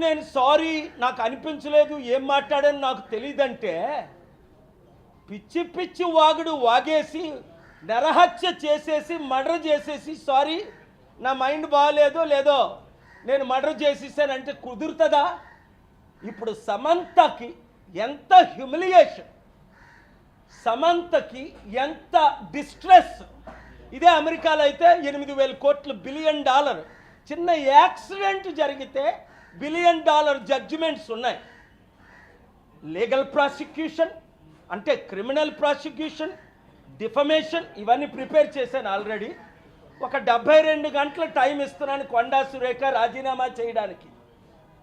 నేను సారీ నాకు అనిపించలేదు ఏం మాట్లాడాను నాకు తెలియదంటే పిచ్చి పిచ్చి వాగుడు వాగేసి నరహత్య చేసేసి మర్డర్ చేసేసి సారీ నా మైండ్ బాగాలేదో లేదో నేను మర్డర్ చేసేసానంటే కుదురుతుందా? ఇప్పుడు సమంతకి ఎంత హ్యూమిలియేషన్, సమంతకి ఎంత డిస్ట్రెస్. ఇదే అమెరికాలో అయితే 8,000 కోట్లు బిలియన్ డాలర్ చిన్న యాక్సిడెంట్ జరిగితే $1 బిలియన్ జడ్జిమెంట్స్ ఉన్నాయి. లీగల్ ప్రాసిక్యూషన్ అంటే క్రిమినల్ ప్రాసిక్యూషన్, డిఫమేషన్ ఇవన్నీ ప్రిపేర్ చేశాను ఆల్రెడీ. ఒక 72 గంటల టైం ఇస్తున్నాను కొండా సురేఖ రాజీనామా చేయడానికి,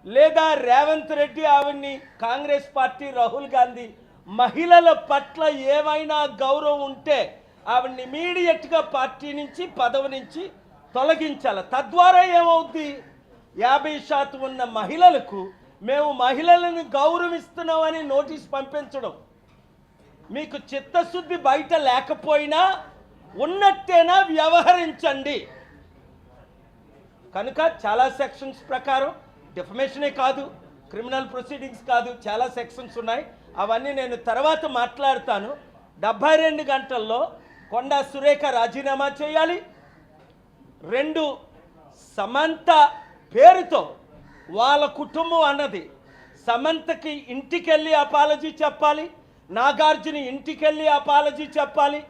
లేదా రేవంత్ రెడ్డి ఆవిడ్ని కాంగ్రెస్ పార్టీ రాహుల్ గాంధీ మహిళల పట్ల ఏమైనా గౌరవం ఉంటే ఆవిడ్ని ఇమీడియట్గా పార్టీ నుంచి పదవి నుంచి తొలగించాలి. తద్వారా ఏమవుద్ది, 50% ఉన్న మహిళలకు మేము మహిళలను గౌరవిస్తున్నామని నోటీస్ పంపించడం. మీకు చిత్తశుద్ధి బయట లేకపోయినా ఉన్నట్టేనా వ్యవహరించండి. కనుక చాలా సెక్షన్స్ ప్రకారం డిఫమేషనే కాదు, క్రిమినల్ ప్రొసీడింగ్స్ కాదు, చాలా సెక్షన్స్ ఉన్నాయి. అవన్నీ నేను తర్వాత మాట్లాడతాను. 72 గంటల్లో కొండా సురేఖ రాజీనామా చేయాలి. 2 సమంత పేరుతో వాళ్ళ కుటుంబం అన్నది సమంతకి ఇంటికెళ్ళి అపాలజీ చెప్పాలి, నాగార్జున ఇంటికెళ్ళి అపాలజీ చెప్పాలి.